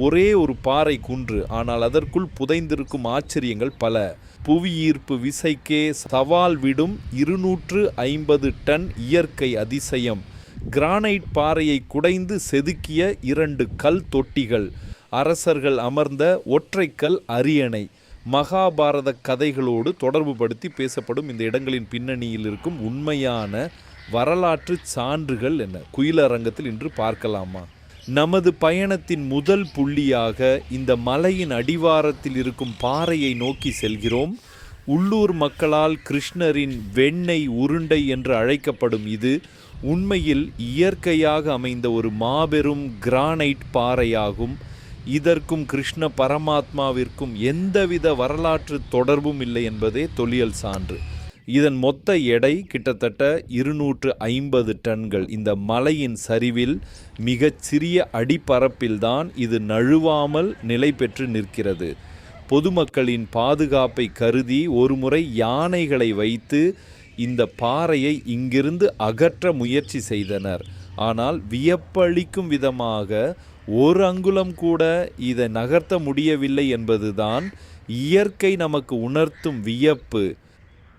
ஒரே ஒரு பாறை குன்று, ஆனால் அதற்குள் புதைந்திருக்கும் ஆச்சரியங்கள் பல. புவியீர்ப்பு விசைக்கே சவால் விடும் 250 டன் இயற்கை அதிசயம். கிரானைட் பாறையை குடைந்து செதுக்கிய 2 கல் தொட்டிகள், அரசர்கள் அமர்ந்த ஒற்றைக்கல் அரியணை. மகாபாரத கதைகளோடு தொடர்பு படுத்தி பேசப்படும் இந்த இடங்களின் பின்னணியில் இருக்கும் உண்மையான வரலாற்று சான்றுகள் என்ன? குயிலரங்கத்தில் இன்று பார்க்கலாமா? நமது பயணத்தின் முதல் புள்ளியாக இந்த மலையின் அடிவாரத்தில் இருக்கும் பாறையை நோக்கி செல்கிறோம். உள்ளூர் மக்களால் கிருஷ்ணரின் வெண்ணெய் உருண்டை என்று அழைக்கப்படும் இது உண்மையில் இயற்கையாக அமைந்த ஒரு மாபெரும் கிரானைட் பாறையாகும். இதற்கும் கிருஷ்ண பரமாத்மாவிற்கும் எந்தவித வரலாற்று தொடர்பும் இல்லை என்பதே தொல்லியல் சான்று. இதன் மொத்த எடை கிட்டத்தட்ட 250 டன்கள். இந்த மலையின் சரிவில் மிகச் சிறிய அடிப்பரப்பில்தான் இது நழுவாமல் நிலை பெற்று நிற்கிறது. பொதுமக்களின் பாதுகாப்பை கருதி ஒருமுறை யானைகளை வைத்து இந்த பாறையை இங்கிருந்து அகற்ற முயற்சி செய்தனர். ஆனால் வியப்பளிக்கும் விதமாக ஒரு அங்குலம் கூட இதை நகர்த்த முடியவில்லை என்பதுதான் இயற்கை நமக்கு உணர்த்தும் வியப்பு.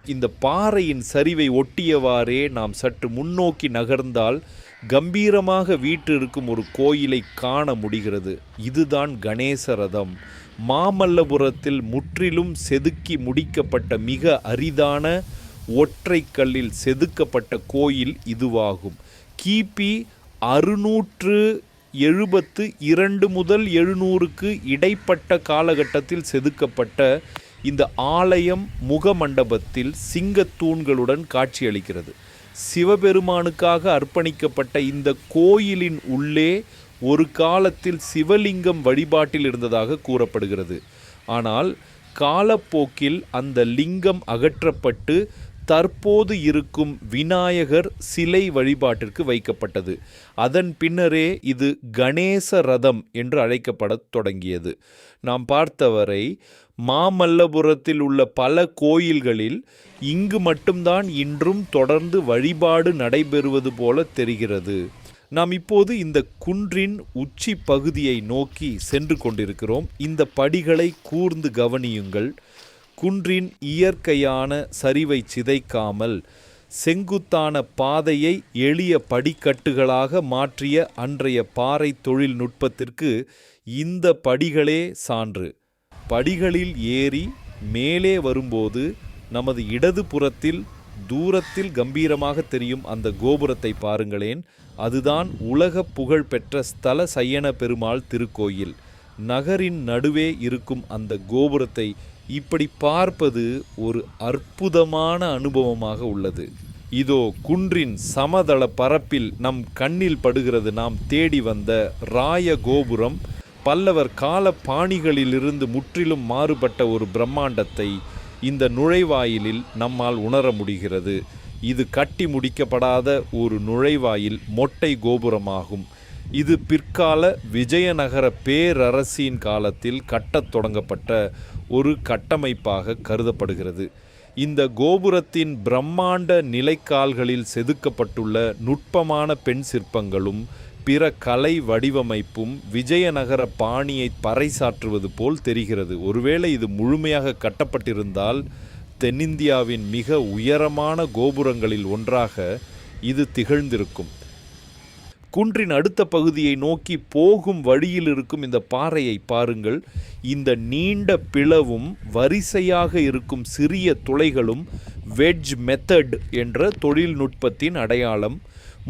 இந்த பாறையின் சரிவை ஒட்டியவாறே நாம் சற்று முன்னோக்கி நகர்ந்தால் கம்பீரமாக வீற்றிருக்கும் ஒரு கோயிலை காண முடிகிறது. இதுதான் கணேச ரதம். மாமல்லபுரத்தில் முற்றிலும் செதுக்கி முடிக்கப்பட்ட மிக அரிதான ஒற்றை கல்லில் செதுக்கப்பட்ட கோயில் இதுவாகும். கிபி 672 முதல் 700க்கு இடைப்பட்ட காலகட்டத்தில் செதுக்கப்பட்ட இந்த ஆலயம் முகமண்டபத்தில் சிங்கத்தூண்களுடன் காட்சியளிக்கிறது. சிவபெருமானுக்காக அர்ப்பணிக்கப்பட்ட இந்த கோயிலின் உள்ளே ஒரு காலத்தில் சிவலிங்கம் வழிபாட்டில் இருந்ததாக கூறப்படுகிறது. ஆனால் காலப்போக்கில் அந்த லிங்கம் அகற்றப்பட்டு தற்போது இருக்கும் விநாயகர் சிலை வழிபாட்டிற்கு வைக்கப்பட்டது. அதன் பின்னரே இது கணேச ரதம் என்று அழைக்கப்படத் தொடங்கியது. நாம் பார்த்தவரை மாமல்லபுரத்தில் உள்ள பல கோயில்களில் இங்கு மட்டும்தான் இன்றும் தொடர்ந்து வழிபாடு நடைபெறுவது போல தெரிகிறது. நாம் இப்போது இந்த குன்றின் உச்சி பகுதியை நோக்கி சென்று கொண்டிருக்கிறோம். இந்த படிகளை கூர்ந்து கவனியுங்கள். குன்றின் இயற்கையான சரிவை சிதைக்காமல் செங்குத்தான பாதையை எளிய படிக்கட்டுகளாக மாற்றிய அன்றைய பாறை தொழில்நுட்பத்திற்கு இந்த படிகளே சான்று. படிகளில் ஏறி மேலே வரும்போது நமது இடது புறத்தில் தூரத்தில் கம்பீரமாக தெரியும் அந்த கோபுரத்தை பாருங்களேன். அதுதான் உலக புகழ் பெற்ற ஸ்தல சையன பெருமாள் திருக்கோயில். நகரின் நடுவே இருக்கும் அந்த கோபுரத்தை இப்படி பார்ப்பது ஒரு அற்புதமான அனுபவமாக உள்ளது. இதோ குன்றின் சமதள பரப்பில் நம் கண்ணில் படுகிறது நாம் தேடி வந்த ராய கோபுரம். பல்லவர் கால பாணிகளிலிருந்து முற்றிலும் மாறுபட்ட ஒரு பிரம்மாண்டத்தை இந்த நுழைவாயிலில் நம்மால் உணர முடிகிறது. இது கட்டி முடிக்கப்படாத ஒரு நுழைவாயில் மொட்டை கோபுரமாகும். இது பிற்கால விஜயநகர பேரரசின் காலத்தில் கட்டத் தொடங்கப்பட்ட ஒரு கட்டமைப்பாக கருதப்படுகிறது. இந்த கோபுரத்தின் பிரம்மாண்ட நிலைக்கால்களில் செதுக்கப்பட்டுள்ள நுட்பமான பெண் சிற்பங்களும் பிற கலை வடிவமைப்பும் விஜயநகர பாணியை பறைசாற்றுவது போல் தெரிகிறது. ஒருவேளை இது முழுமையாக கட்டப்பட்டிருந்தால் தென்னிந்தியாவின் மிக உயரமான கோபுரங்களில் ஒன்றாக இது திகழ்ந்திருக்கும். குன்றின் அடுத்த பகுதியை நோக்கி போகும் வழியில் இருக்கும் இந்த பாறையை பாருங்கள். இந்த நீண்ட பிளவும் வரிசையாக இருக்கும் சிறிய துளைகளும் வெட்ஜ் மெத்தட் என்ற தொழில்நுட்பத்தின் அடையாளம்.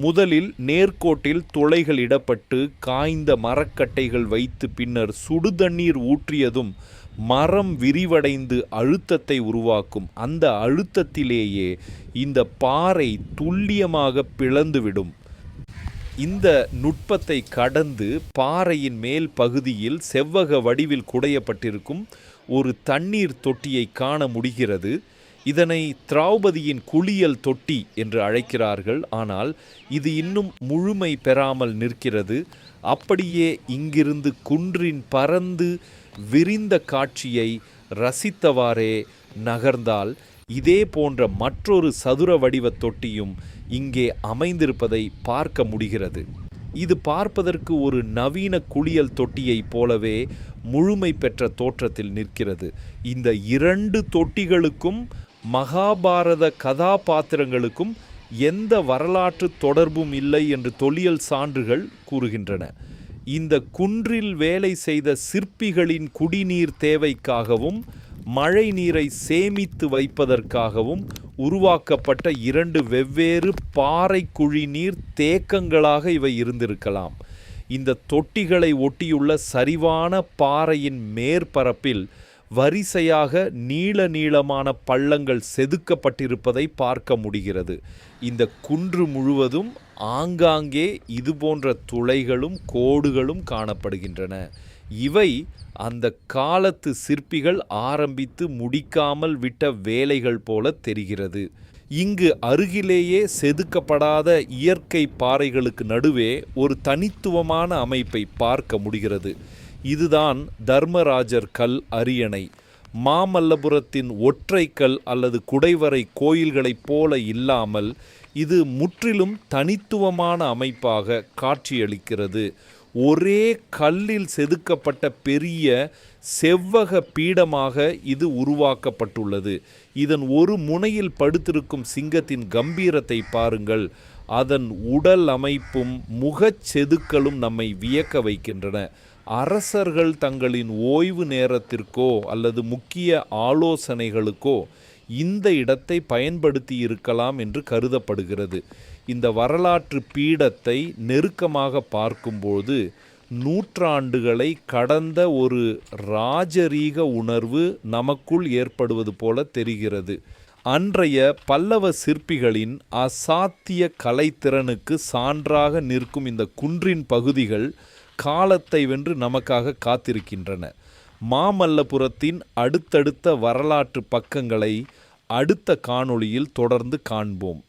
முதலில் நேர்கோட்டில் துளைகள் இடப்பட்டு காய்ந்த மரக்கட்டைகள் வைத்து பின்னர் சுடுதண்ணீர் ஊற்றியதும் மரம் விரிவடைந்து அழுத்தத்தை உருவாக்கும். அந்த அழுத்தத்திலேயே இந்த பாறை துல்லியமாக பிளந்துவிடும். இந்த நுட்பத்தை கடந்து பாறையின் மேல் பகுதியில் செவ்வக வடிவில் குடையப்பட்டிருக்கும் ஒரு தண்ணீர் தொட்டியை காண முடிகிறது. இதனை திரௌபதியின் குளியல் தொட்டி என்று அழைக்கிறார்கள். ஆனால் இது இன்னும் முழுமை பெறாமல் நிற்கிறது. அப்படியே இங்கிருந்து குன்றின் பறந்து விரிந்த காட்சியை ரசித்தவாறே நகர்ந்தால் இதே போன்ற மற்றொரு சதுர வடிவ தொட்டியும் இங்கே அமைந்திருப்பதை பார்க்க முடிகிறது. இது பார்ப்பதற்கு ஒரு நவீன குளியல் தொட்டியைப் போலவே முழுமை பெற்ற தோற்றத்தில் நிற்கிறது. இந்த 2 தொட்டிகளுக்கும் மகாபாரத கதாபாத்திரங்களுக்கும் எந்த வரலாற்று தொடர்பும் இல்லை என்று தொல்லியல் சான்றுகள் கூறுகின்றன. இந்த குன்றில் வேலை செய்த சிற்பிகளின் குடிநீர் தேவைக்காகவும் மழை நீரை சேமித்து வைப்பதற்காகவும் உருவாக்கப்பட்ட 2 வெவ்வேறு பாறை குழிநீர் தேக்கங்களாக இவை இருந்திருக்கலாம். இந்த தொட்டிகளை ஒட்டியுள்ள சரிவான பாறையின் மேற்பரப்பில் வரிசையாக நீள நீளமான பள்ளங்கள் செதுக்கப்பட்டிருப்பதை பார்க்க முடிகிறது. இந்த குன்று முழுவதும் ஆங்காங்கே இதுபோன்ற துளைகளும் கோடுகளும் காணப்படுகின்றன. இவை அந்த காலத்து சிற்பிகள் ஆரம்பித்து முடிக்காமல் விட்ட வேலைகள் போல தெரிகிறது. இங்கு அருகிலேயே செதுக்கப்படாத இயற்கை பாறைகளுக்கு நடுவே ஒரு தனித்துவமான அமைப்பை பார்க்க முடிகிறது. இதுதான் தர்மராஜர் கல் அரியணை. மாமல்லபுரத்தின் ஒற்றைக்கல் அல்லது குடைவரை கோயில்களைப் போல இல்லாமல் இது முற்றிலும் தனித்துவமான அமைப்பாக காட்சியளிக்கிறது. ஒரே கல்லில் செதுக்கப்பட்ட பெரிய செவ்வக பீடமாக இது உருவாக்கப்பட்டுள்ளது. இதன் ஒரு முனையில் படுத்திருக்கும் சிங்கத்தின் கம்பீரத்தை பாருங்கள். அதன் உடல் அமைப்பும் முகச் செதுக்கலும் நம்மை வியக்க வைக்கின்றன. அரசர்கள் தங்களின் ஓய்வு நேரத்திற்கோ அல்லது முக்கிய ஆலோசனைகளுக்கோ இந்த இடத்தை பயன்படுத்தி இருக்கலாம் என்று கருதப்படுகிறது. இந்த வரலாற்று பீடத்தை நெருக்கமாக பார்க்கும்போது நூற்றாண்டுகளை கடந்த ஒரு ராஜரீக உணர்வு நமக்குள் ஏற்படுவது போல தெரிகிறது. அன்றைய பல்லவ சிற்பிகளின் அசாத்திய கலைத்திறனுக்கு சான்றாக நிற்கும் இந்த குன்றின் பகுதிகள் காலத்தை வென்று நமக்காக காத்திருக்கின்றன. மாமல்லபுரத்தின் அடுத்தடுத்த வரலாற்று பக்கங்களை அடுத்த காணொளியில் தொடர்ந்து காண்போம்.